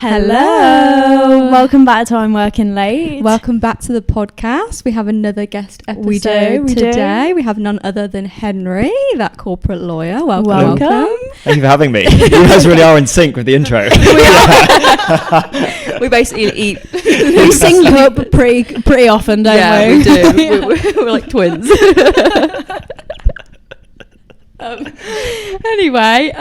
Hello. Welcome back to I'm Working Late. Welcome back to the podcast. We have another guest episode we today. do. We have none other than Henry, that corporate lawyer. Welcome. Thank you for having me. You guys really are in sync with the intro. We basically eat. We sync up pretty often, don't we? We do. We're like twins. Anyway,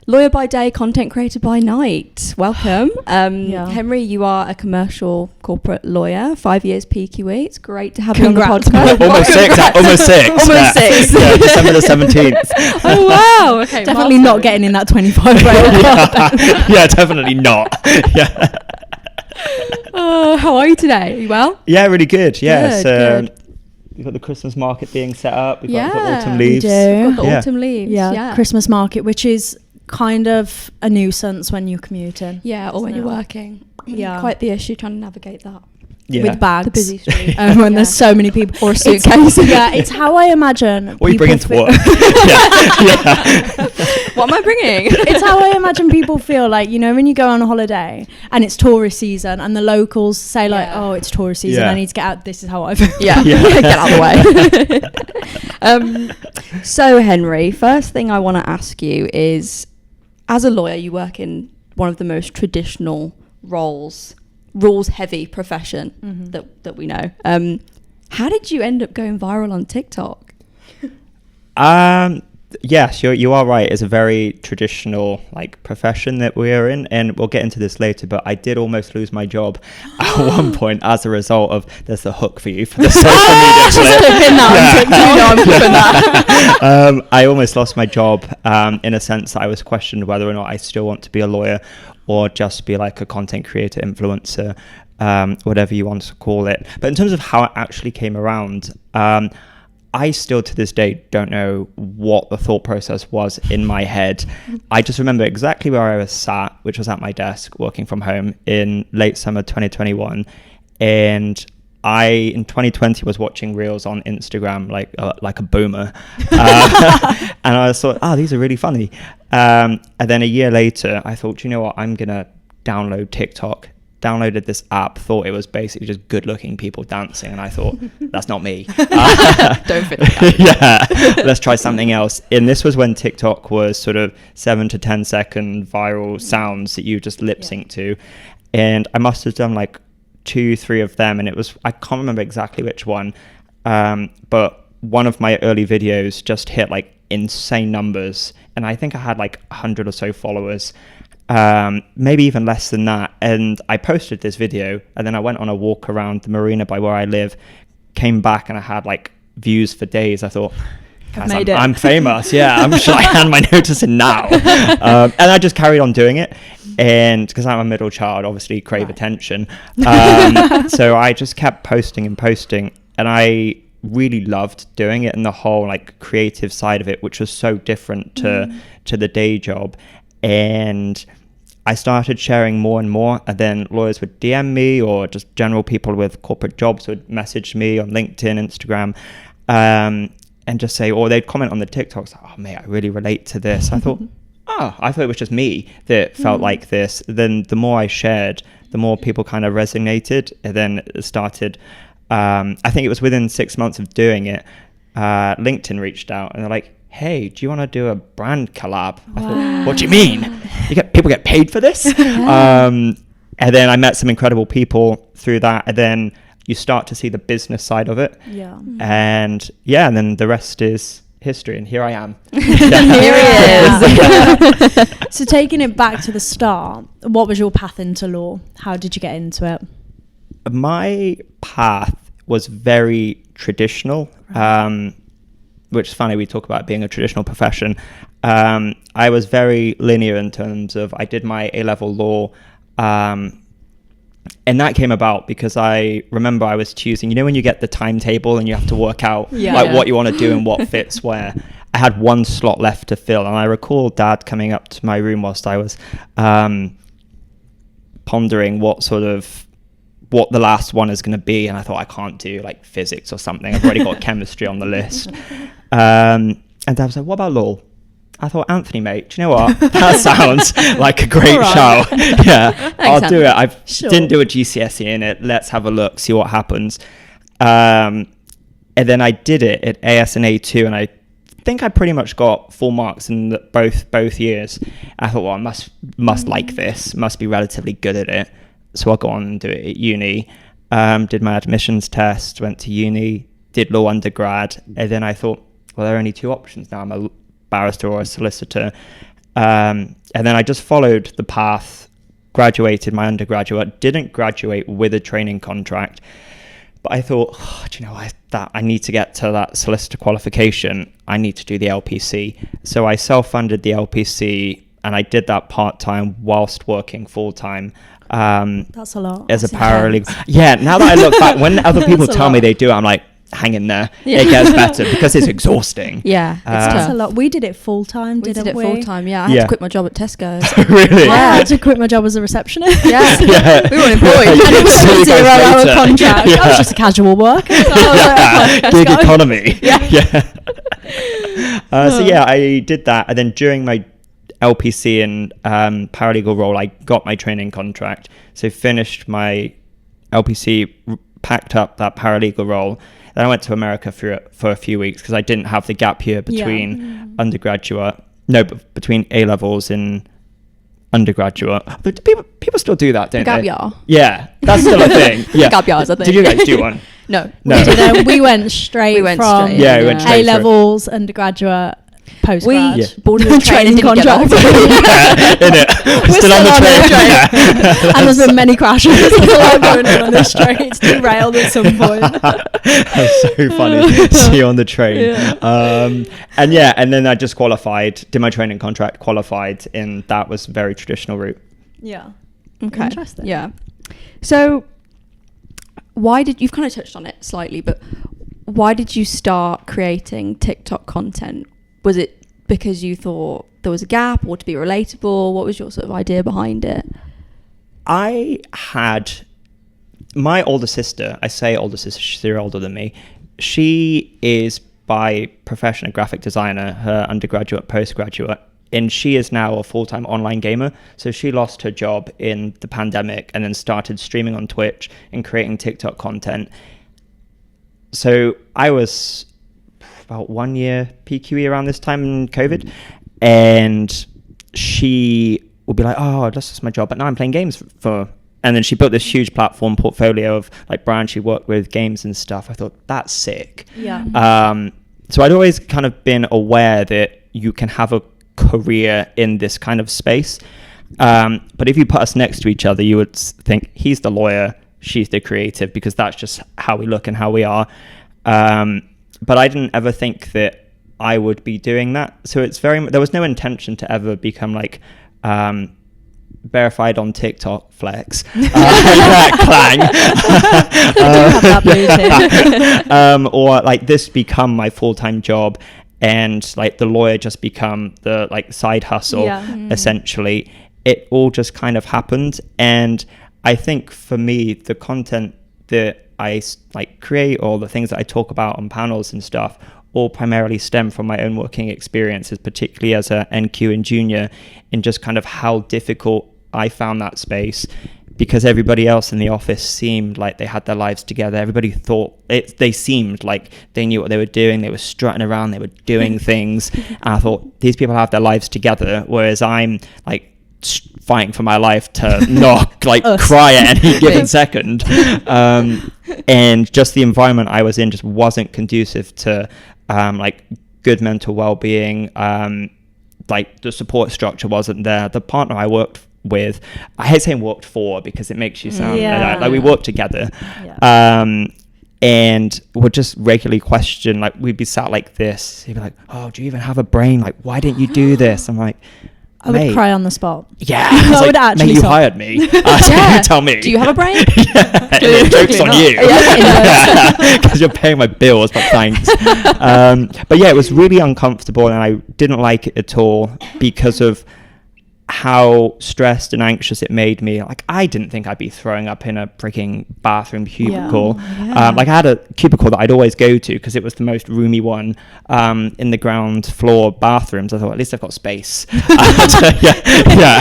lawyer by day, content creator by night. Welcome. Henry, you are a commercial corporate lawyer, 5 years PQE. It's great to have you on the podcast. Almost six. Almost six. Yeah, December the 17th. Oh, wow. Okay, Definitely not getting in that 25 rate. Yeah, definitely not. Yeah. How are you today? Are you well? Yeah, really good. Yeah. Good. We've got the Christmas market being set up. We've got Yeah, autumn we leaves. do. Got the Yeah. autumn leaves. Yeah, Christmas market, which is kind of a nuisance when you're commuting. Yeah, or when Isn't you're it? working. Yeah. Quite the issue trying to navigate that. Yeah. With bags. The busy street. When Yeah. there's so many people. Or a suitcase. It's how I imagine. What are you bringing to people work? Yeah. What am I bringing? It's how I imagine people feel, like, you know, when you go on a holiday and it's tourist season and the locals say like, Yeah. oh, it's tourist season, Yeah. I need to get out, this is how I feel. Yeah. Yeah. Get out of the way. So Henry, first thing I want to ask you is, as a lawyer, you work in one of the most traditional rules heavy profession that we know. How did you end up going viral on TikTok? Yes, you are right. It's a very traditional profession that we are in, and we'll get into this later, but I did almost lose my job at one point as a result of, there's the hook for you for the social media clip. I almost lost my job in a sense that I was questioned whether or not I still want to be a lawyer or just be like a content creator, influencer, whatever you want to call it. But in terms of how it actually came around, I still to this day don't know what the thought process was in my head. I just remember exactly where I was sat, which was at my desk working from home in late summer 2021. And I, in 2020, was watching reels on Instagram like a boomer. And I thought, these are really funny. And then a year later, I thought, you know what, I'm going to download TikTok. Downloaded this app, thought it was basically just good-looking people dancing, and I thought, that's not me. Don't fit that. Yeah, let's try something else. And this was when TikTok was sort of 7 to 10 second viral sounds that you just lip sync to, and I must have done like 2-3 of them, and I can't remember exactly which one, but one of my early videos just hit like insane numbers, and I think I had like 100 or so followers. Maybe even less than that, and I posted this video, and then I went on a walk around the marina by where I live, came back, and I had like views for days. I thought, I'm famous. Yeah, should I hand my notice in now? And I just carried on doing it, and because I'm a middle child, obviously crave attention, so I just kept posting, and I really loved doing it, and the whole like creative side of it, which was so different to the day job. And I started sharing more and more, and then lawyers would DM me, or just general people with corporate jobs would message me on LinkedIn, Instagram, and just say, or they'd comment on the TikToks, like, oh mate, I really relate to this. I thought, I thought it was just me that felt like this. Then the more I shared, the more people kind of resonated, and then it started, I think it was within 6 months of doing it, LinkedIn reached out, and they're like, hey, do you want to do a brand collab? I thought, what do you mean? People get paid for this? And then I met some incredible people through that, and then you start to see the business side of it. Yeah. And then the rest is history, and here I am. Here he is. So taking it back to the start, what was your path into law? How did you get into it? My path was very traditional. Which is funny, we talk about being a traditional profession. I was very linear in terms of, I did my A-level law, and that came about because I remember I was choosing, when you get the timetable and you have to work out what you want to do and what fits where. I had one slot left to fill, and I recall Dad coming up to my room whilst I was pondering what the last one is going to be, and I thought, I can't do like physics or something, I've already got chemistry on the list, and Dad was like, what about law? I thought, Anthony, mate, do you know what? That sounds like a great All right. show. Yeah, I'll do it. I Sure. didn't do a GCSE in it. Let's have a look, see what happens. And then I did it at AS and A2, and I think I pretty much got full marks in both years. I thought, well, I must like this, must be relatively good at it. So I'll go on and do it at uni. Did my admissions test, went to uni, did law undergrad, and then I thought, well, there are only two options now. I'm a barrister or a solicitor. And then I just followed the path, graduated my undergraduate, didn't graduate with a training contract, but I thought, do you know, I need to get to that solicitor qualification. I need to do the LPC. So I self-funded the LPC, and I did that part-time whilst working full-time. That's a lot. As a That's paralegal. intense. Yeah, now that I look back, when other people That's a tell me lot. they do it, I'm like, hang in there. Yeah. It gets better because it's exhausting. Yeah, it's That's That's a tough. lot. We did it full time, We didn't did it we? full time. Yeah, I had Yeah. to quit my job at Tesco's. Really? I had to quit my job as a receptionist. Yeah. Yeah. We were employed. And it was So a you guys 0-hour later. contract. Yeah. I was just a casual worker. So I was like, Yeah. let's Gig go. economy. Yeah. So yeah, I did that, and then during my LPC and paralegal role, I got my training contract. So finished my LPC, packed up that paralegal role. Then I went to America for a few weeks because I didn't have the gap year between between A levels and undergraduate. But people still do that, don't Gap they? year. Yeah, that's still a thing. Yeah. Gap years, I think. Did you guys do one? No. No. We went straight We went from straight, Yeah, we went straight A levels, undergraduate, postgrad. We Yeah. boarded the train and Training didn't get off. contract. In it. We're still on the train. And there's been many crashes going on the train. It's derailed at some point. That's so funny. See you on the train. And then I just qualified, did my training contract, qualified, and that was a very traditional route. Yeah. Okay. Interesting. Yeah. So, you've kind of touched on it slightly, but why did you start creating TikTok content? Was it because you thought there was a gap or to be relatable? What was your sort of idea behind it? I had my older sister, I say older sister, she's 3 years older than me. She is by profession a graphic designer, her undergraduate, postgraduate, and she is now a full-time online gamer. So she lost her job in the pandemic and then started streaming on Twitch and creating TikTok content. So I was about 1 year PQE around this time in COVID, and she would be like, oh, that's just my job, but now I'm playing games for. And then she built this huge platform portfolio of like brands she worked with, games and stuff. I thought, that's sick. Yeah. So I'd always kind of been aware that you can have a career in this kind of space. But if you put us next to each other, you would think he's the lawyer, she's the creative, because that's just how we look and how we are. But I didn't ever think that I would be doing that. So there was no intention to ever become like verified on TikTok flex. Clang. Or like this become my full-time job, and like the lawyer just become the like side hustle. Essentially. It all just kind of happened. And I think for me, the content that I like create or the things that I talk about on panels and stuff all primarily stem from my own working experiences, particularly as a NQ and junior, in just kind of how difficult I found that space, because everybody else in the office seemed like they had their lives together. Everybody thought they seemed like they knew what they were doing. They were strutting around, they were doing things. And I thought, these people have their lives together, whereas I'm like fighting for my life to not like cry at any given second. And just the environment I was in just wasn't conducive to like good mental well-being. Like the support structure wasn't there. The partner I worked with, I hate saying worked for because it makes you sound like we worked together. And would just regularly question, like we'd be sat like this, he'd be like, oh, do you even have a brain? Like, why didn't you do this? I'm like, I would cry on the spot. Yeah, I was would like, actually mate, you sob. hired me. You tell me. Do you have a brain? Joke's on you. Because you're paying my bills, but thanks. But yeah, it was really uncomfortable, and I didn't like it at all because of how stressed and anxious it made me. Like, I didn't think I'd be throwing up in a freaking bathroom cubicle. Yeah. Like, I had a cubicle that I'd always go to because it was the most roomy one in the ground floor bathrooms. I thought, at least I've got space. Yeah.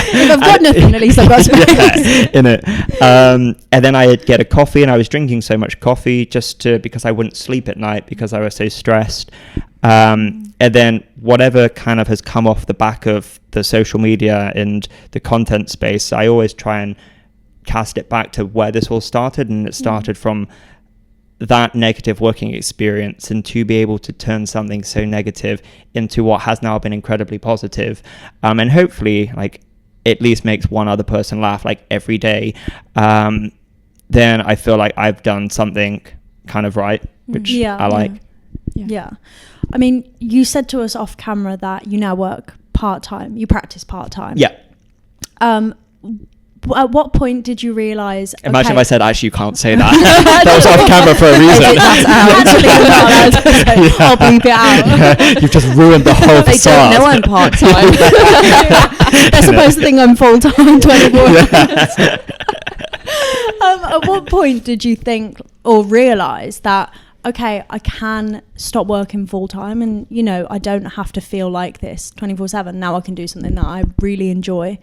If I've got nothing, at least I've got space. Yeah, in it. And then I'd get a coffee, and I was drinking so much coffee because I wouldn't sleep at night because I was so stressed. And then whatever kind of has come off the back of the social media and the content space, I always try and cast it back to where this all started. And it started from that negative working experience, and to be able to turn something so negative into what has now been incredibly positive. And hopefully, like, at least makes one other person laugh, like, every day. Then I feel like I've done something kind of right, which I like. Yeah. I mean, you said to us off camera that you now work part-time. You practice part-time. Yeah. At what point did you realise... Imagine if I said, actually, you can't say that. That was off camera for a reason. Actually, you're not allowed to say, I'll bleep it out. Yeah, you've just ruined the whole They facade. don't know I'm part-time. They're supposed to think I'm full-time 24 hours. At what point did you think or realise that, okay, I can stop working full-time and, you know, I don't have to feel like this 24/7. Now I can do something that I really enjoy.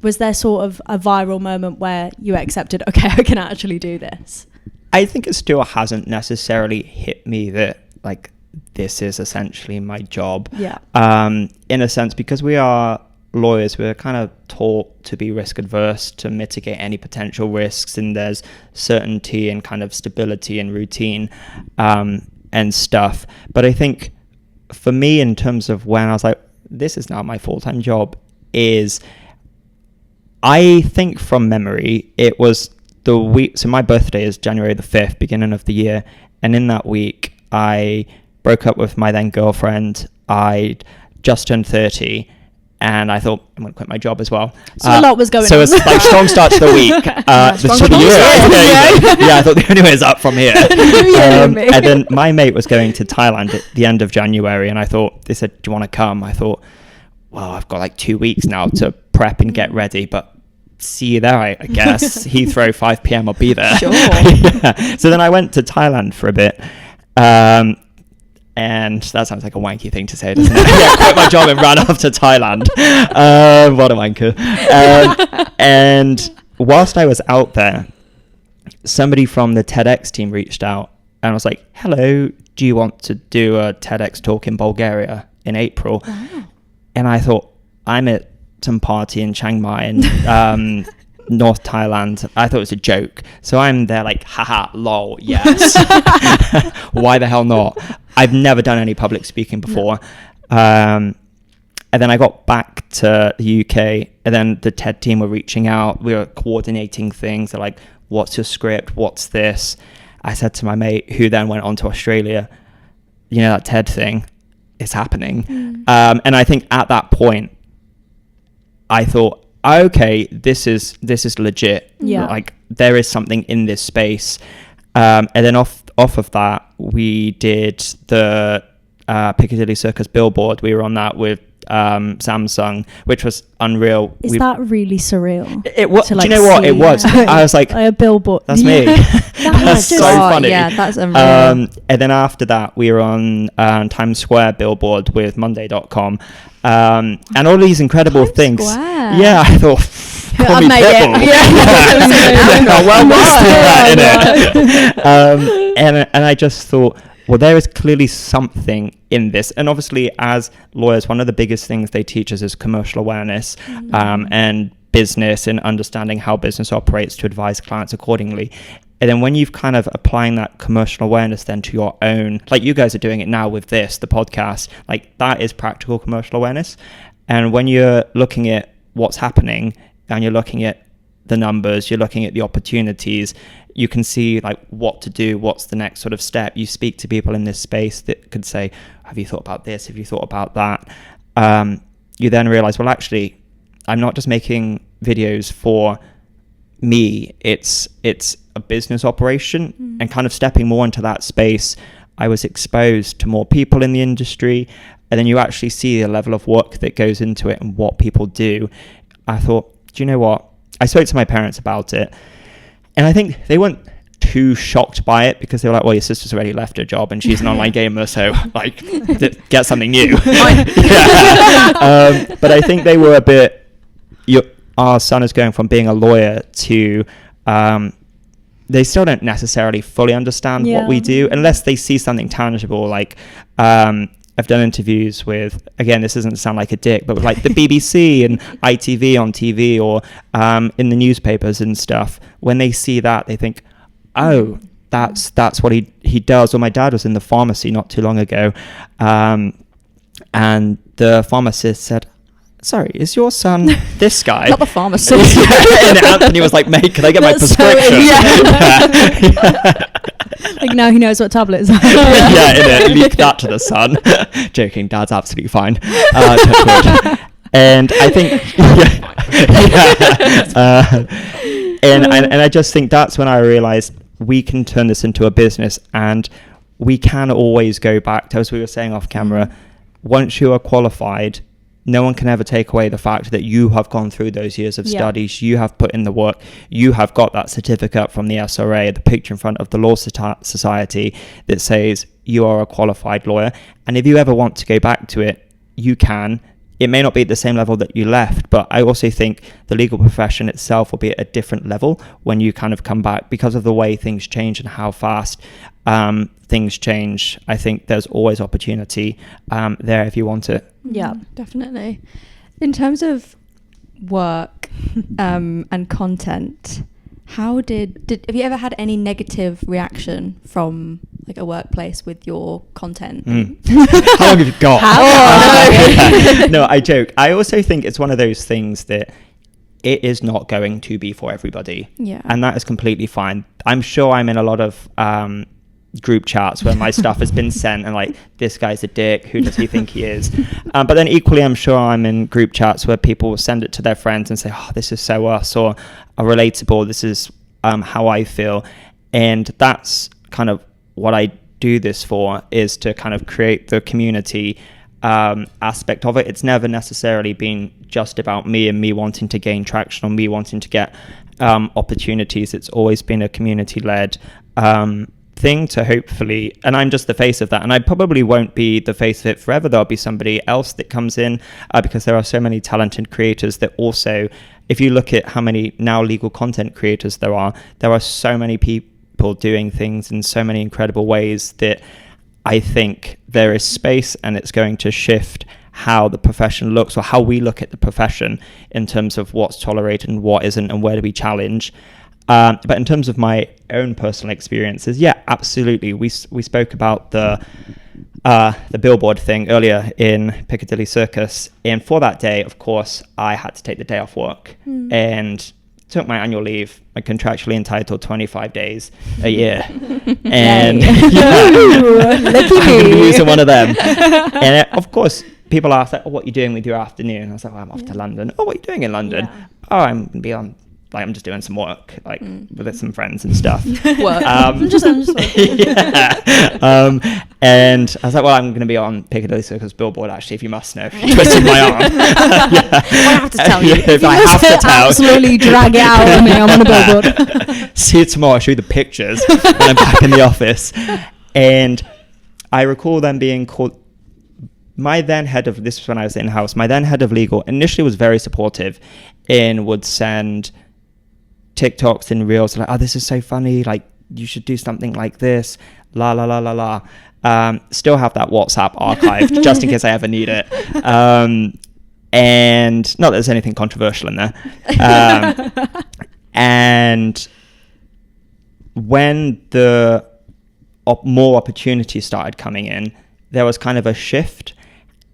Was there sort of a viral moment where you accepted, okay, I can actually do this? I think it still hasn't necessarily hit me that, like, this is essentially my job. Yeah. In a sense, because we are lawyers, we're kind of taught to be risk adverse, to mitigate any potential risks, and there's certainty and kind of stability and routine and stuff. But I think for me, in terms of when I was like, this is now my full-time job, is... I think from memory, it was the week... So my birthday is January the 5th, beginning of the year. And in that week, I broke up with my then girlfriend. I'd just turned 30. And I thought, I'm going to quit my job as well. So a lot was going on. So it's like strong start to the week. To the year. Yeah, I thought the only way is up from here. And then my mate was going to Thailand at the end of January. And I thought, they said, do you want to come? I thought, well, I've got like 2 weeks now to prep and get ready, but see you there, I guess. Heathrow, 5 p.m, I'll be there. Sure. Yeah. So then I went to Thailand for a bit. And that sounds like a wanky thing to say, doesn't it? Yeah, quit my job and ran off to Thailand. What a wanker. And whilst I was out there, somebody from the TEDx team reached out and was like, hello, do you want to do a TEDx talk in Bulgaria in April? Wow. And I thought, I'm at some party in Chiang Mai in North Thailand. I thought it was a joke. So I'm there like, haha, lol, yes. Why the hell not? I've never done any public speaking before. No. And then I got back to the UK, and then the TED team were reaching out. We were coordinating things. They're like, what's your script? What's this? I said to my mate, who then went on to Australia, you know, that TED thing is happening. And I think at that point, I thought, okay, this is legit. Yeah. Like, there is something in this space. And then off of that, we did the Piccadilly Circus billboard. We were on that with Samsung, which was unreal. Is that really surreal? It was. Like, do you know what it was? I was like, a billboard. That's me. That's so funny. Yeah, that's unreal. And then after that, we were on Times Square billboard with Monday.com. And all these incredible Times things. Square. Yeah, I thought, I made it. And I just thought, well, there is clearly something in this. And obviously, as lawyers, one of the biggest things they teach us is commercial awareness and business, and understanding how business operates to advise clients accordingly. And then when you've kind of applying that commercial awareness then to your own, like you guys are doing it now with this, the podcast, like that is practical commercial awareness. And when you're looking at what's happening and you're looking at the numbers, you're looking at the opportunities, you can see like what to do, what's the next sort of step. You speak to people in this space that could say, have you thought about this? Have you thought about that? You then realize, well, actually, I'm not just making videos for me, it's a business operation. And kind of stepping more into that space, I was exposed to more people in the industry, and then you actually see the level of work that goes into it and what people do. I thought, do you know what? I spoke to my parents about it, and I think they weren't too shocked by it, because they were like, well, your sister's already left her job and she's an online gamer, so like get something new. But I think they were a bit, our son is going from being a lawyer to they still don't necessarily fully understand what we do unless they see something tangible. Like I've done interviews with, again, this doesn't sound like a dick, but with like the BBC and ITV on TV, or in the newspapers and stuff. When they see that, they think, oh, that's what he does. Or my dad was in the pharmacy not too long ago, and the pharmacist said, sorry, is your son this guy? Not the pharmacist. And Anthony was like, mate, can I get my prescription? Like, now he knows what tablets are. Leak that to the son. Joking, dad's absolutely fine. And I think, and I just think that's when I realized we can turn this into a business, and we can always go back to, as we were saying off camera, once you are qualified, no one can ever take away the fact that you have gone through those years of studies, you have put in the work, you have got that certificate from the SRA, the picture in front of the Law Society that says you are a qualified lawyer. And if you ever want to go back to it, you can. It may not be at the same level that you left, but I also think the legal profession itself will be at a different level when you kind of come back, because of the way things change and how fast things change. I think there's always opportunity there if you want it. Yeah, definitely. In terms of work and content, how have you ever had any negative reaction from like a workplace with your content? How long have you got? No, I joke. I also think it's one of those things that it is not going to be for everybody. Yeah. And that is completely fine. I'm sure I'm in a lot of group chats where my stuff has been sent and like, this guy's a dick, who does he think he is? But then equally, I'm sure I'm in group chats where people will send it to their friends and say, oh, this is so us, or relatable, this is how I feel. And that's kind of what I do this for, is to kind of create the community aspect of it. It's never necessarily been just about me and me wanting to gain traction or me wanting to get opportunities. It's always been a community-led thing to hopefully, and I'm just the face of that, and I probably won't be the face of it forever. There'll be somebody else that comes in because there are so many talented creators that also, if you look at how many now legal content creators there are so many people doing things in so many incredible ways that I think there is space, and it's going to shift how the profession looks, or how we look at the profession in terms of what's tolerated and what isn't, and where do we challenge. But in terms of my own personal experiences, yeah, absolutely. We spoke about the billboard thing earlier in Piccadilly Circus, and for that day, of course, I had to take the day off work and took my annual leave. I'm contractually entitled 25 days a year, and I'm going to be using one of them. And of course, people ask, like, oh, what are you doing with your afternoon? I was like, oh, I'm off to London. Oh, what are you doing in London? Oh, I'm going to be on. Like, I'm just doing some work, like with some friends and stuff. Work. Just and I was like, well, I'm going to be on Piccadilly Circus billboard, actually, if you must know. Twisted my arm. I have to tell you. If I have to tell. Absolutely drag it out of me. I'm on a billboard. See you tomorrow. I'll show you the pictures when I'm back in the office. And I recall them being called. My then head of, this was when I was in-house, my then head of legal initially was very supportive and would send TikToks and reels like, oh, this is so funny, like you should do something like this, la la la la la. Still have that WhatsApp archived just in case I ever need it. And not that there's anything controversial in there. And when the more opportunities started coming in, there was kind of a shift,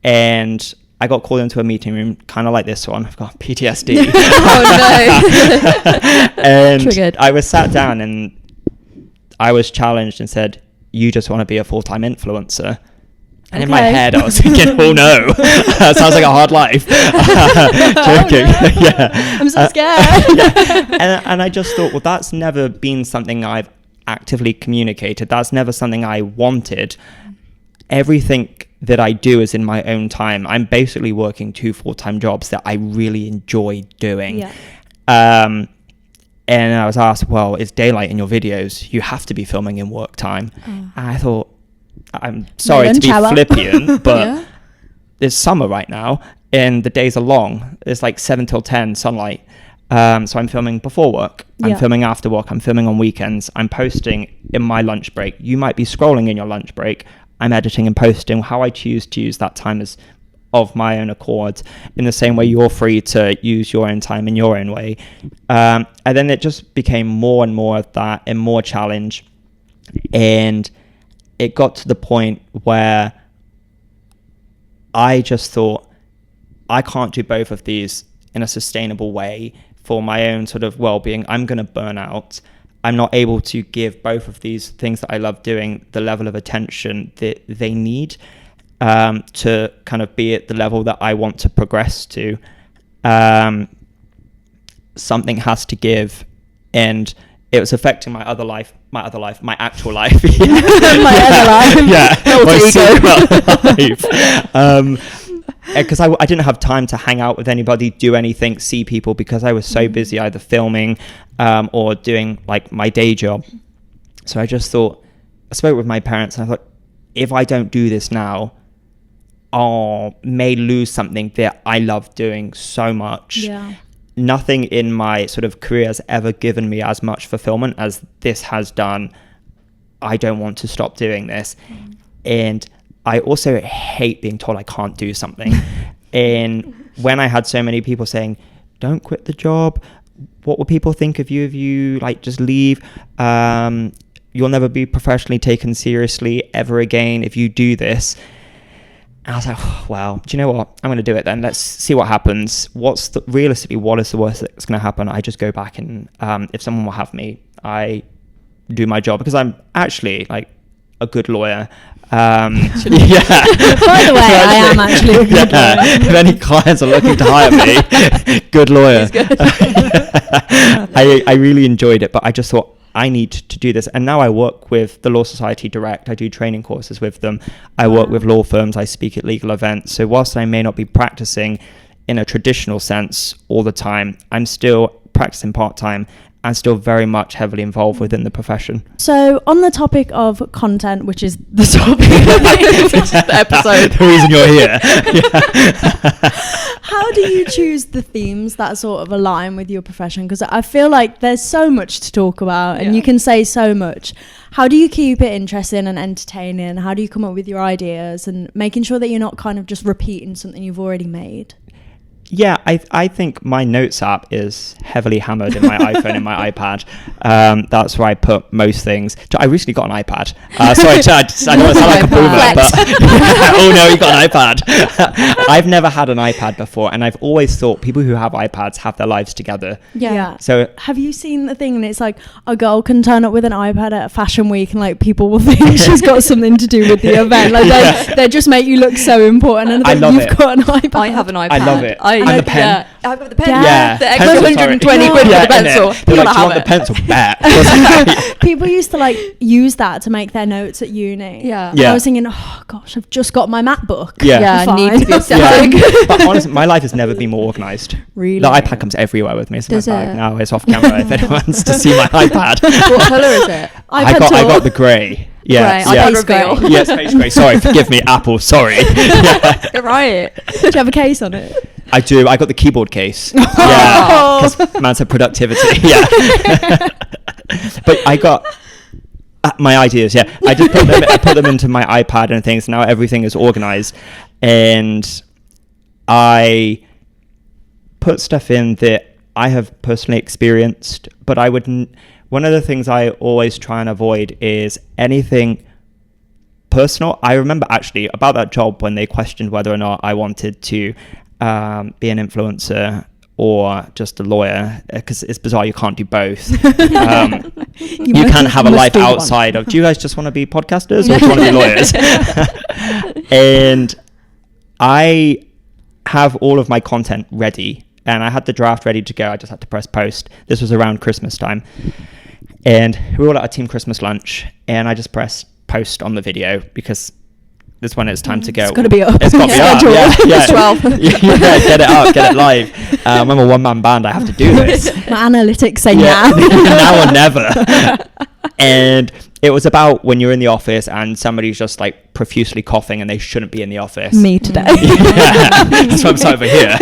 and I got called into a meeting room, kind of like this one. I've got PTSD. Oh no! And Triggered. I was sat down and I was challenged and said, "You just want to be a full-time influencer." And in my head, I was thinking, "Oh no, sounds like a hard life." Joking. Yeah. I'm so scared. And I just thought, well, that's never been something I've actively communicated. That's never something I wanted. everything that I do is in my own time. I'm basically working 2 full-time jobs that I really enjoy doing. Yeah. And I was asked, well, it's daylight in your videos. You have to be filming in work time. And I thought, I'm sorry to be flippant, but Yeah. it's summer right now and the days are long. It's like 7 till 10 sunlight. So I'm filming before work. I'm Yeah. filming after work. I'm filming on weekends. I'm posting in my lunch break. You might be scrolling in your lunch break. I'm editing and posting. How I choose to use that time is of my own accord, in the same way you're free to use your own time in your own way. And then it just became more and more of that and more challenge. And it got to the point where I just thought, I can't do both of these in a sustainable way for my own sort of well-being. I'm going to burn out. I'm not able to give both of these things that I love doing the level of attention that they need to kind of be at the level that I want to progress to. Something has to give, and it was affecting my actual life. My other life. Yeah, my ego. secret life. Because I didn't have time to hang out with anybody, do anything, see people, because I was so busy either filming or doing like my day job. So I just thought, I spoke with my parents and I thought, if I don't do this now, I may lose something that I love doing so much. Yeah. Nothing in my sort of career has ever given me as much fulfillment as this has done. I don't want to stop doing this. And I also hate being told I can't do something. And when I had so many people saying, don't quit the job, what will people think of you if you like just leave? You'll never be professionally taken seriously ever again if you do this. And I was like, oh, well, do you know what? I'm going to do it then. Let's see what happens. Realistically, what is the worst that's going to happen? I just go back and if someone will have me, I do my job, because I'm actually like a good lawyer. Yeah. By the way, I am actually a good lawyer. If any clients are looking to hire me, good lawyer. Good. I really enjoyed it, but I just thought, I need to do this. And now I work with the Law Society direct. I do training courses with them. I work with law firms. I speak at legal events. So whilst I may not be practicing in a traditional sense all the time, I'm still practicing part-time and still very much heavily involved within the profession. So on the topic of content, which is the topic of the episode. The reason you're here. How do you choose the themes that sort of align with your profession? Because I feel like there's so much to talk about and you can say so much. How do you keep it interesting and entertaining? How do you come up with your ideas and making sure that you're not kind of just repeating something you've already made? Yeah, I think my notes app is heavily hammered in my iPhone and my iPad. That's where I put most things. I recently got an iPad. Sorry, Chad, I know I sound like a boomer, but oh no, you got an iPad. I've never had an iPad before, and I've always thought people who have iPads have their lives together. Yeah. So have you seen the thing? And it's like a girl can turn up with an iPad at a fashion week, and like people will think she's got something to do with the event. Like they just make you look so important. And I love you've it. got an iPad. I have an iPad. I love it. And the pen. Yeah, I've got the pen. Yeah. The Pencil, extra sorry. 120 quid for the pencil. They're like, do you have want the it. pencil back? People used to like use that to make their notes at uni. Yeah. And I was thinking, oh gosh, I've just got my MacBook. Yeah. I need to be Fine. aesthetic. But honestly, my life has never been more organised. Really? The iPad comes everywhere with me. It's in my Does bag it? now. It's off camera if anyone wants to see my iPad. What colour is it? I got the grey. Yeah. Grey. Yeah. iPad reveal. Yes, page grey. Sorry, forgive me, Apple. Sorry. Yeah. You're right. Do you have a case on it? I do. I got the keyboard case. Yeah, because man said productivity. Yeah. But I got my ideas. Yeah, I just put them into my iPad and things. Now everything is organized, and I put stuff in that I have personally experienced. But I wouldn't. One of the things I always try and avoid is anything personal. I remember actually about that job when they questioned whether or not I wanted to be an influencer or just a lawyer, because it's bizarre, you can't do both. You can't have a life outside of, do you guys just want to be podcasters or do you want to be lawyers? And I have all of my content ready, and I had the draft ready to go. I just had to press post. This was around Christmas time, and we were all at a team Christmas lunch, and I just pressed post on the video because This when it's time to go. It's got to be up. It's got to be up. Yeah. 12. Yeah, get it up, get it live. I'm a one-man band. I have to do this. My analytics say Yeah, now. now or never. And it was about when you're in the office and somebody's just like profusely coughing and they shouldn't be in the office. Me today. That's what I'm saying over here.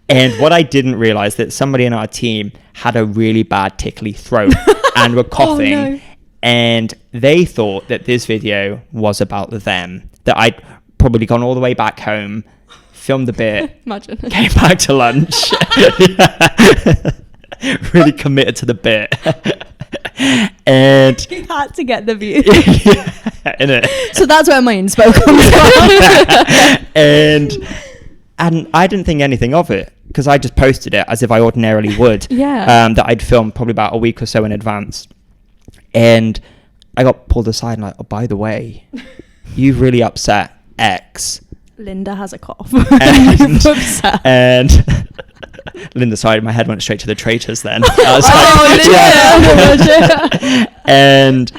And what I didn't realize that somebody in our team had a really bad tickly throat and were coughing. Oh, no. And they thought that this video was about them, that I'd probably gone all the way back home, filmed a bit, Imagine. came back to lunch, really committed to the bit. And You had to get the view. innit? So that's where my inspo comes from. and I didn't think anything of it because I just posted it as if I ordinarily would. Yeah. That I'd filmed probably about a week or so in advance, and I got pulled aside and like, oh, by the way, you've really upset X. Linda has a cough. And, Upset. and Linda, sorry, my head went straight to the traitors then. And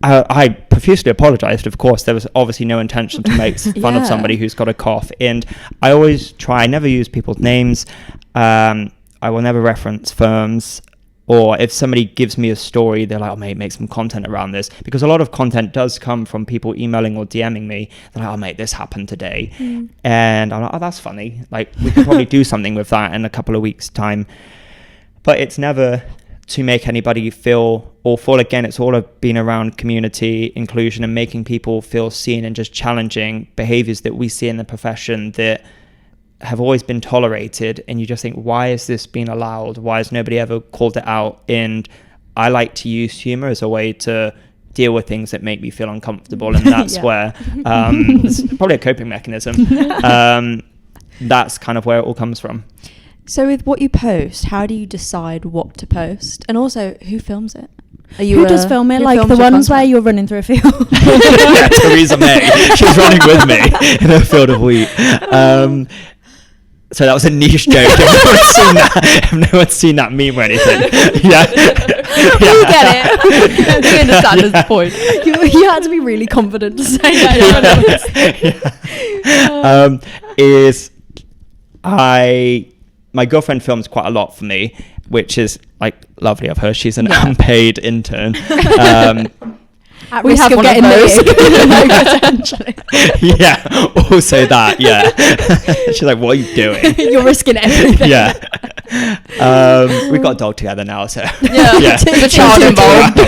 I profusely apologized, of course. There was obviously no intention to make fun of Yeah. somebody who's got a cough. And I always try, I never use people's names. I will never reference firms. Or if somebody gives me a story, they're like, oh, mate, make some content around this. Because a lot of content does come from people emailing or DMing me. They're like, oh, mate, this happened today. And I'm like, oh, that's funny. Like, we could probably do something with that in a couple of weeks' time. But it's never to make anybody feel awful. Again, it's all been around community, inclusion, and making people feel seen, and just challenging behaviors that we see in the profession that have always been tolerated, and you just think, why is this being allowed? Why has nobody ever called it out? And I like to use humor as a way to deal with things that make me feel uncomfortable, and that's Yeah. where it's probably a coping mechanism. That's kind of where it all comes from. So with what you post, how do you decide what to post? And also, who films it? Are you Who does film it? who Like films the your ones where content? you're running through a field. Yeah, Theresa May, she's running with me in a field of wheat. So that was a niche joke. If no one's seen that meme or anything. Yeah. You get it. We understand the point. you had to be really confident to say that. My girlfriend films quite a lot for me, which is like lovely of her. She's an Yeah. unpaid intern. At We risk have of one of getting those. potentially. Yeah, also that, yeah. She's like, what are you doing? You're risking everything. Yeah. We've got a dog together now, so Yeah. There's a child involved.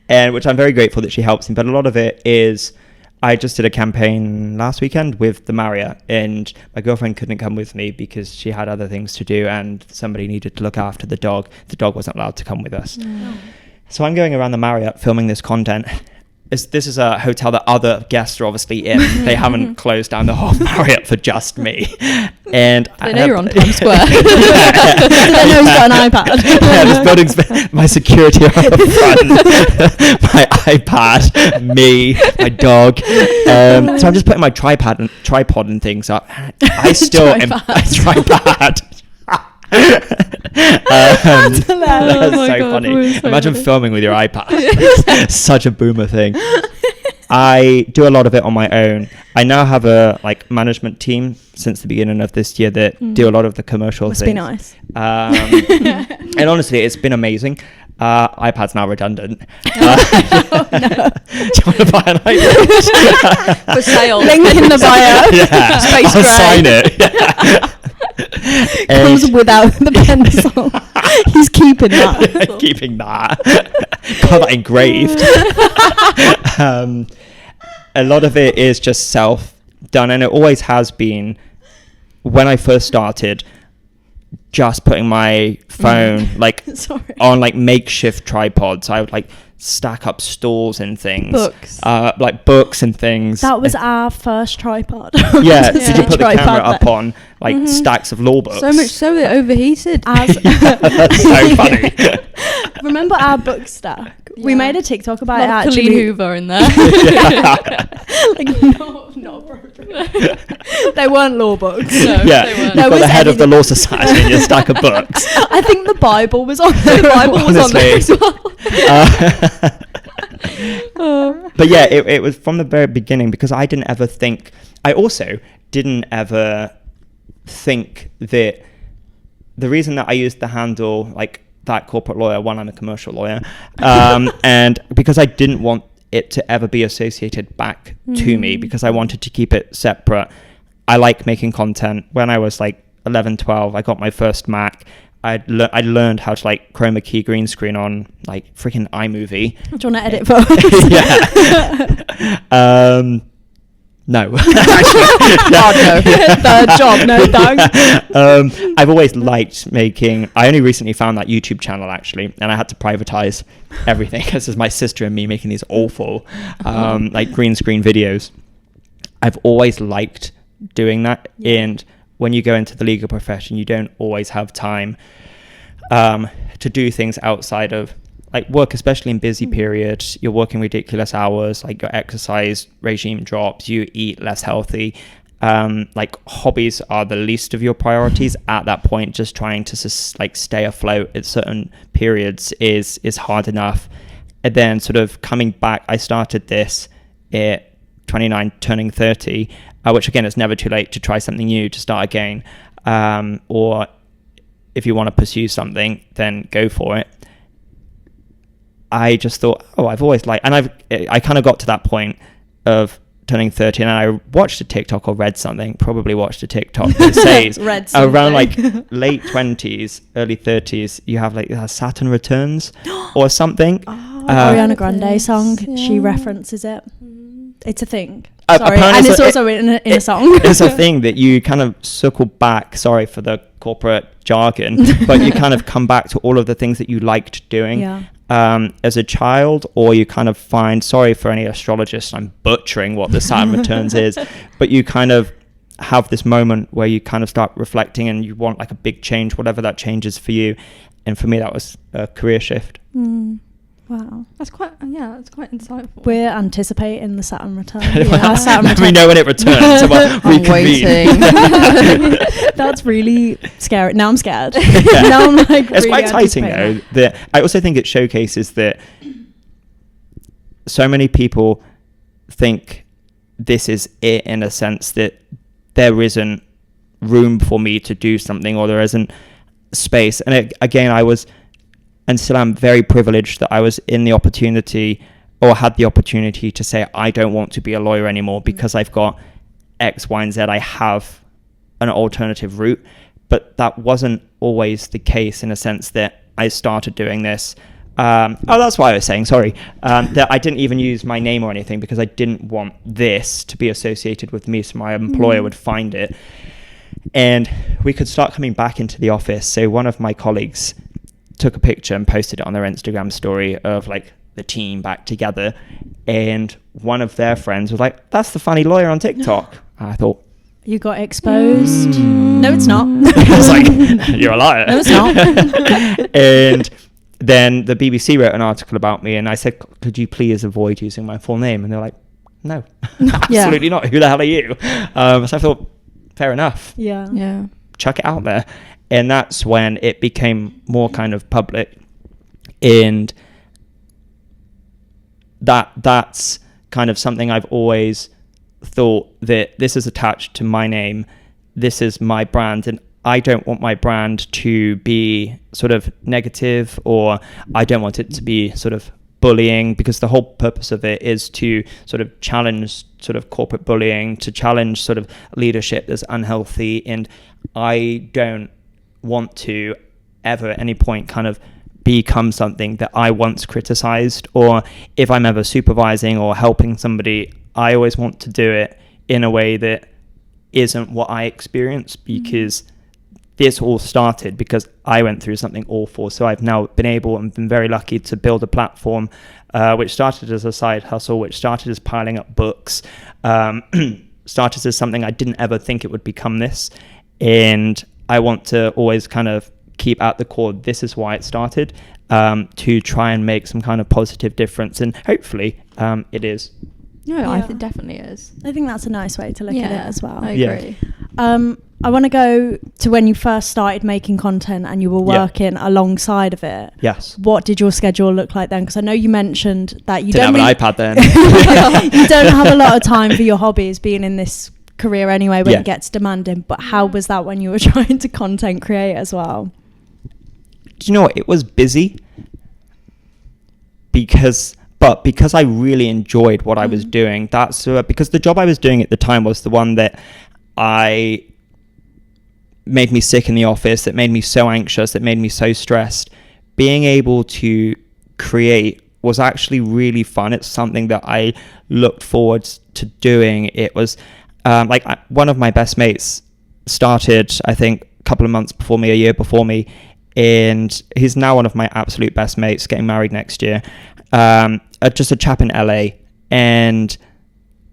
And which I'm very grateful that she helps me. But a lot of it is, I just did a campaign last weekend with the Marriott, and my girlfriend couldn't come with me because she had other things to do, and somebody needed to look after the dog. The dog wasn't allowed to come with us. So I'm going around the Marriott filming this content. This is a hotel that other guests are obviously in. They haven't closed down the whole Marriott for just me. And They know you're on Times Square. Do they know he's got an iPad? Yeah, this building's my security are up front, my iPad, me, my dog. So I'm just putting my tripod and things up. I still am a tripod. That's hilarious. so Oh my God, funny. we're so Imagine funny. filming with your iPad. It's such a boomer thing. I do a lot of it on my own. I now have a management team since the beginning of this year that do a lot of the commercial Must things. be nice. And honestly, it's been amazing. iPad's now redundant. Do you want to buy an iPad? For sale. Link in the bio. Yeah, Space I'll gray. sign it. Comes And without the pencil. He's keeping that. keeping that. Got that engraved. A lot of it is just self-done, and it always has been. When I first started, just putting my phone Sorry. on makeshift tripods. I would stack up stools and things. Books. Books and things. That was our first tripod. Yeah, Just did a you put the camera tripod up there. on stacks of law books? So much so that it overheated. As That's so funny. remember our book stack? We Yeah. made a TikTok about it. Lot of Colleen Actually, Hoover in there. not appropriate. They weren't law books. No, Yeah, they you've weren't. There got the was head of the everything. law society in your stack of books. I think the Bible was on there. The Bible was on there as Honestly. well. But yeah, it was from the very beginning, because I also didn't ever think that the reason that I used the handle like that corporate lawyer, one, I'm a commercial lawyer, and because I didn't want it to ever be associated back to me, because I wanted to keep it separate. I like making content. When I was like 11, 12, I got my first Mac. I learned how to like chroma key green screen on like freaking iMovie. Do you want to edit for us? Yeah. No. Oh, no. Third job, no thanks. I've always liked making. I only recently found that YouTube channel actually, and I had to privatize everything because it's my sister and me making these awful like green screen videos. I've always liked doing that, and when you go into the legal profession, you don't always have time to do things outside of like work, especially in busy periods. You're working ridiculous hours, like your exercise regime drops, you eat less healthy. Like hobbies are the least of your priorities at that point. Just trying to like stay afloat at certain periods is hard enough. And then sort of coming back, I started this at 29, turning 30, which again, it's never too late to try something new, to start again. Or if you want to pursue something, then go for it. I just thought, I've always liked, and I kind of got to that point of turning 30, and I watched a TikTok or read something, probably watched a TikTok that says around like late 20s, early 30s, you have like Saturn Returns or something. Ariana Grande song, she references it. It's a thing. Sorry, and it's also in a song. It's a thing that you kind of circle back, sorry for the corporate jargon, but you kind of come back to all of the things that you liked doing. As a child, or you kind of find, sorry for any astrologists, I'm butchering what the Saturn Returns is, but you kind of have this moment where you kind of start reflecting and you want like a big change, whatever that change is for you. And for me, that was a career shift. Wow, that's quite insightful. We're anticipating the Saturn return. Saturn return. We know when it returns. So I'm waiting. That's really scary. Now I'm scared. Now I'm like, it's really quite exciting though. That I also think it showcases that so many people think this is it, in a sense that there isn't room for me to do something, or there isn't space. And again, I was, and still am, very privileged that I was in the opportunity, or had the opportunity to say, I don't want to be a lawyer anymore because I've got X, Y, and Z. I have an alternative route. But that wasn't always the case, in a sense that I started doing this. That's why I was saying, sorry, that I didn't even use my name or anything, because I didn't want this to be associated with me, so my employer would find it. And we could start coming back into the office. So one of my colleagues took a picture and posted it on their Instagram story of like the team back together, and one of their friends was like, that's the funny lawyer on TikTok. I thought, you got exposed. No, it's not. I was like, you're a liar. No, it's not. And then the BBC wrote an article about me, and I said, could you please avoid using my full name? And they're like, no, absolutely not. Who the hell are you? So I thought, fair enough. Yeah. Chuck it out there. And that's when it became more kind of public, and that's kind of something I've always thought, that this is attached to my name, this is my brand, and I don't want my brand to be sort of negative, or I don't want it to be sort of bullying, because the whole purpose of it is to sort of challenge sort of corporate bullying, to challenge sort of leadership that's unhealthy. And I don't want to ever at any point kind of become something that I once criticized, or if I'm ever supervising or helping somebody, I always want to do it in a way that isn't what I experienced, because this all started because I went through something awful. So I've now been able and been very lucky to build a platform which started as a side hustle, which started as piling up books, started as something I didn't ever think it would become this. And I want to always kind of keep at the core, this is why it started, to try and make some kind of positive difference. And hopefully it is. No, I think it definitely is. I think that's a nice way to look at it as well. I agree. I want to go to when you first started making content and you were working alongside of it. Yes. What did your schedule look like then? Because I know you mentioned that you Didn't don't have an iPad then. you don't have a lot of time for your hobbies being in this career anyway when it gets demanding. But how was that when you were trying to content create as well? Do you know what? It was busy because I really enjoyed what I was doing. That's because the job I was doing at the time was the one that made me sick in the office, that made me so anxious, that made me so stressed. Being able to create was actually really fun. It's something that I looked forward to doing. It was one of my best mates started, I think, a couple of months before me, a year before me, and he's now one of my absolute best mates, getting married next year. Just a chap in LA, and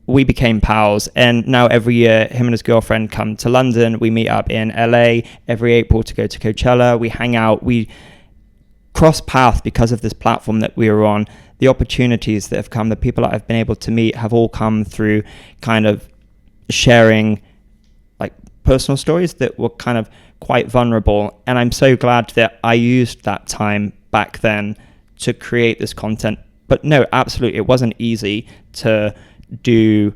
we became pals, and now every year him and his girlfriend come to London. We meet up in LA every April to go to Coachella. We hang out, we cross paths because of this platform that we were on. The opportunities that have come, the people that I've been able to meet have all come through kind of sharing like personal stories that were kind of quite vulnerable. And I'm so glad that I used that time back then to create this content. But no, absolutely, it wasn't easy to do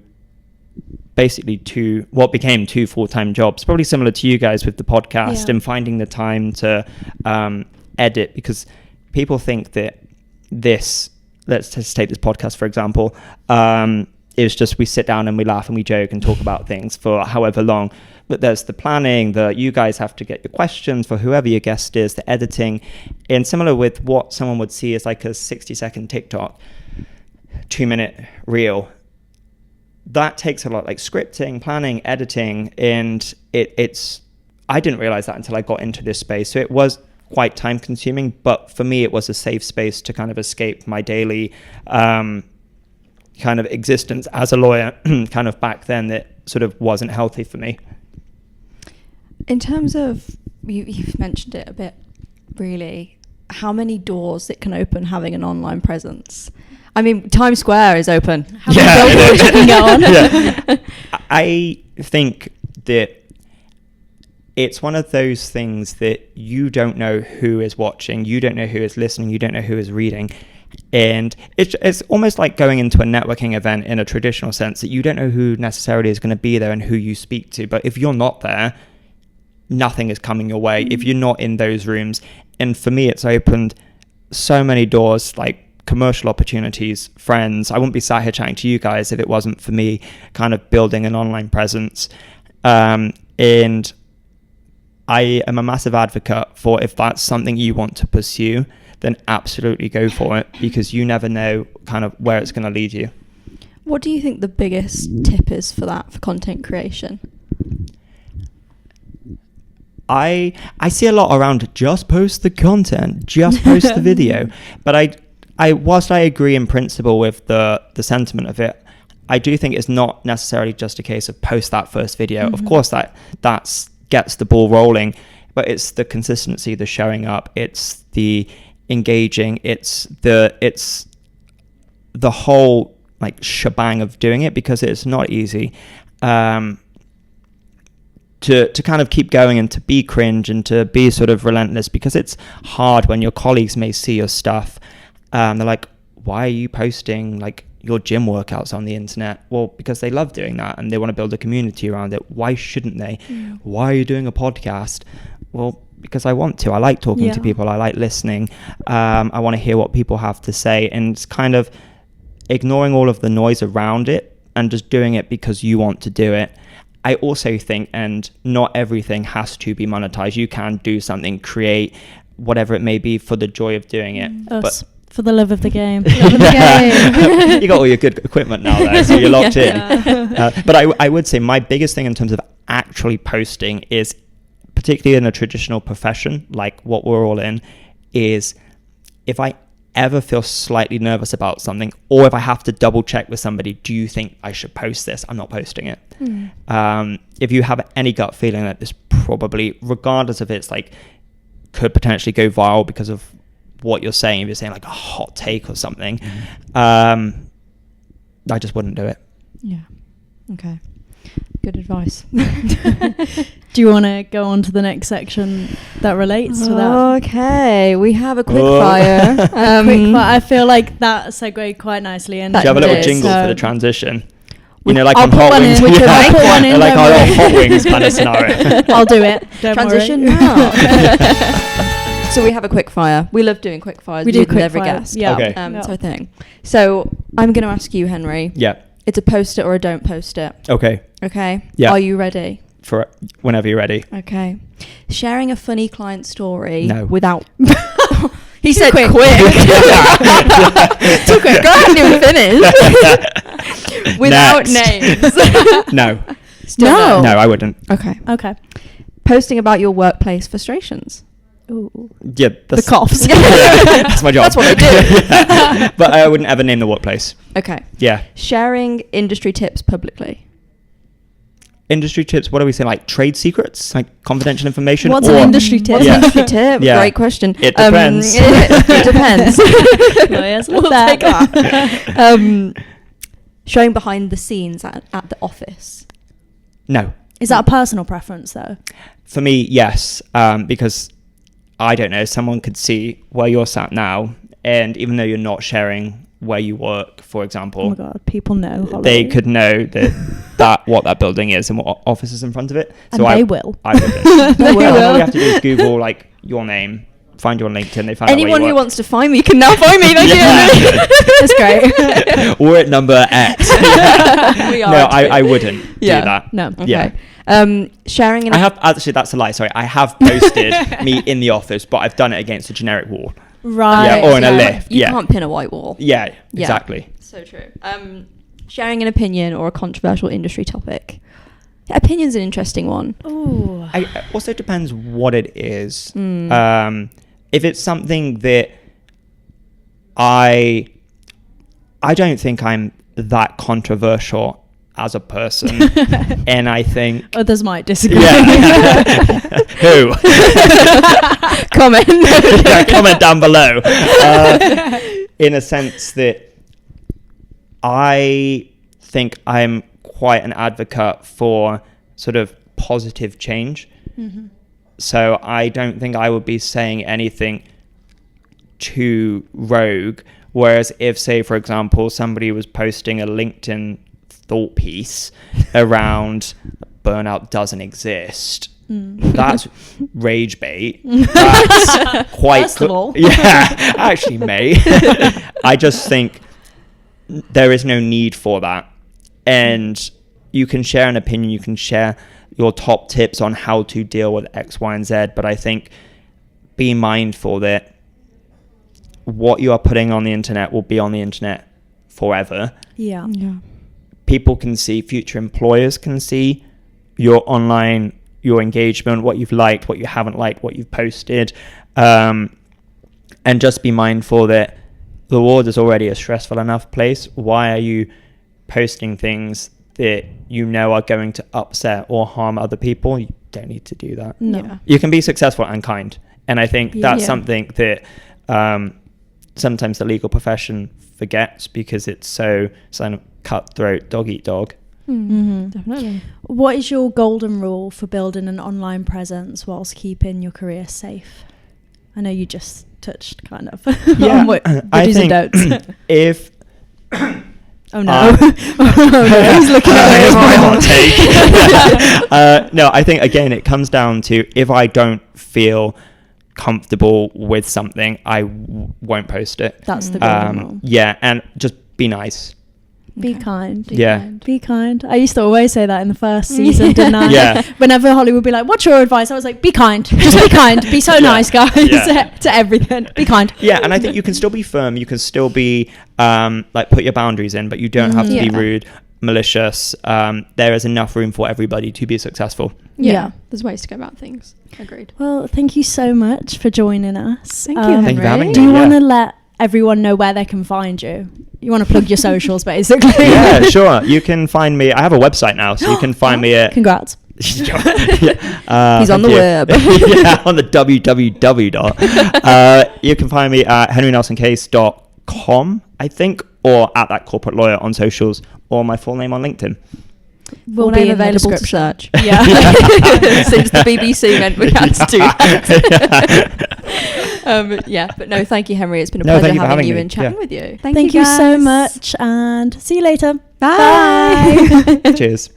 basically what became two full-time jobs, probably similar to you guys with the podcast, and finding the time to edit, because people think that let's just take this podcast for example, it's just we sit down and we laugh and we joke and talk about things for however long. But there's the planning, you guys have to get your questions for whoever your guest is, the editing, and similar with what someone would see as like a 60-second TikTok, 2-minute reel. That takes a lot, like scripting, planning, editing, and it's I didn't realize that until I got into this space. So it was quite time consuming, but for me it was a safe space to kind of escape my daily kind of existence as a lawyer kind of back then that sort of wasn't healthy for me. In terms of, you've mentioned it a bit, really, how many doors it can open having an online presence? I mean, Times Square is open. How many billboards you can get on? I think that it's one of those things that you don't know who is watching, you don't know who is listening, you don't know who is reading. And it's almost like going into a networking event in a traditional sense, that you don't know who necessarily is going to be there and who you speak to. But if you're not there, nothing is coming your way if you're not in those rooms. And for me, it's opened so many doors, like commercial opportunities, friends. I wouldn't be sat here chatting to you guys if it wasn't for me kind of building an online presence. And I am a massive advocate for, if that's something you want to pursue, then absolutely go for it, because you never know kind of where it's going to lead you. What do you think the biggest tip is for that, for content creation? I see a lot around just post the content, just post the video. But I whilst I agree in principle with the sentiment of it, I do think it's not necessarily just a case of post that first video. Of course that's gets the ball rolling, but it's the consistency, the showing up, it's the engaging, it's the whole like shebang of doing it, because it's not easy. To kind of keep going and to be cringe and to be sort of relentless, because it's hard when your colleagues may see your stuff. They're like, why are you posting like your gym workouts on the internet? Well, because they love doing that and they want to build a community around it. Why shouldn't they? Why are you doing a podcast? Well, because I want to. I like talking to people. I like listening. I want to hear what people have to say, and it's kind of ignoring all of the noise around it and just doing it because you want to do it. I also think, and not everything has to be monetized. You can do something, create whatever it may be for the joy of doing it. But for the love of the game. You got all your good equipment now there, so you're locked in. But I would say my biggest thing in terms of actually posting is, particularly in a traditional profession like what we're all in, is if I ever feel slightly nervous about something, or if I have to double check with somebody, do you think I should post this? I'm not posting it. If you have any gut feeling that this probably, regardless of it's like could potentially go viral because of what you're saying, if you're saying like a hot take or something, I just wouldn't do it. Yeah. Okay. Good advice. Do you want to go on to the next section that relates to that? Okay, we have a quick Oh. fire. I feel like that segued quite nicely. And Do you have a little did, jingle so- for the transition? You know, like I'll on put Hot one Wings. in. Yeah. I'll put one in, Like don't our worry. Hot Wings kind of scenario. I'll do it. Don't Transition worry. now. So we have a quick fire. We love doing quick fires. We do with quick every fire, guest. yeah. Okay. Yeah. It's our thing. So I'm going to ask you, Henry. Yeah. It's a post it or a don't post it. Okay. Okay. Yeah. Are you ready? For whenever you're ready. Okay. Sharing a funny client story No. without. He said quick. quick. Too quick. Go ahead and finish. Without Next. names. No. Still No. No, I wouldn't. Okay. Okay. Posting about your workplace frustrations. Ooh. Yeah, The coughs. That's my job. That's what I do. Yeah. But I wouldn't ever name the workplace. Okay. Yeah. Sharing industry tips publicly. Industry tips, what are we saying? Like trade secrets? Like confidential information? What's or an industry tip? What's Yeah. an industry tip? Yeah. Great question. It depends. It depends. Lawyers We'll love that. take that. Showing behind the scenes at the office. No. Is that a personal preference though? For me, yes. Because I don't know, someone could see where you're sat now, and even though you're not sharing where you work, for example, Oh my god, people know. Holly. they could know that what that building is and what office is in front of it. And So they will. I wouldn't. They All will. you have to do is Google like your name, find you on LinkedIn. They find Anyone out where who you work. wants to find me can now find me. Thank Yeah. you. That's great. We're at number X. We are. No, I wouldn't Yeah. do that. No. Okay. Yeah. Sharing an. I have actually. That's a lie. Sorry, I have posted me in the office, but I've done it against a generic wall. Right. Yeah, or in a yeah, lift. You Yeah. can't pin a white wall. Yeah, Yeah. exactly. So true. Sharing an opinion or a controversial industry topic. Yeah, opinion's an interesting one. Ooh. It also depends what it is. Mm. If it's something that I don't think I'm that controversial as a person, and I think Others might disagree. yeah, who Comment. yeah, comment down below. In a sense that I think I'm quite an advocate for sort of positive change. Mhm. So I don't think I would be saying anything too rogue. Whereas if, say, for example, somebody was posting a LinkedIn thought piece around burnout doesn't exist, that's rage bait. That's quite First of all. yeah, actually, mate. I just think there is no need for that. And you can share an opinion, you can share your top tips on how to deal with X, Y, and Z. But I think be mindful that what you are putting on the internet will be on the internet forever. Yeah. Yeah. People can see, future employers can see your online, your engagement, what you've liked, what you haven't liked, what you've posted. And just be mindful that the world is already a stressful enough place. Why are you posting things that you know are going to upset or harm other people? You don't need to do that. No. Yeah. You can be successful and kind. And I think that's Yeah. something that sometimes the legal profession forgets because it's so kind of cutthroat, dog eat dog. Mm-hmm. Definitely. What is your golden rule for building an online presence whilst keeping your career safe? I know you just touched kind of on what I do's and think don'ts. if Oh no. Oh no, he's looking Here's my hot at me. take. No, I think again it comes down to if I don't feel comfortable with something, I won't post it. That's the golden rule. Yeah, and just be nice. Be Okay. kind. Yeah. Be kind. I used to always say that in the first season, didn't I? Yeah. Whenever Holly would be like, "What's your advice?" I was like, "Be kind. Just be kind. Be so Yeah. nice, guys, Yeah. to everything. Be kind." Yeah, and I think you can still be firm. You can still be like put your boundaries in, but you don't have to be Yeah. rude, malicious. There is enough room for everybody to be successful. Yeah. Yeah. There's ways to go about things. Agreed. Well, thank you so much for joining us. Thank you, Henry. Thank you for having me. Do you Yeah. want to let everyone know where they can find you? You want to plug your socials, basically? Yeah, sure. You can find me. I have a website now, so you can find me at. Congrats. Yeah, He's on thank the you. web. Yeah, on the www. You can find me at henrynelsonCase.com, I think, or at That Corporate Lawyer on socials, or my full name on LinkedIn. will Full be name in the available to description. search. Yeah. Since the BBC meant we had to do that. Yeah, but no, thank you, Henry. It's been a No, pleasure thank you for having having you me. and chatting Yeah. with you. Thank you so guys. much, and see you later. Bye. Cheers.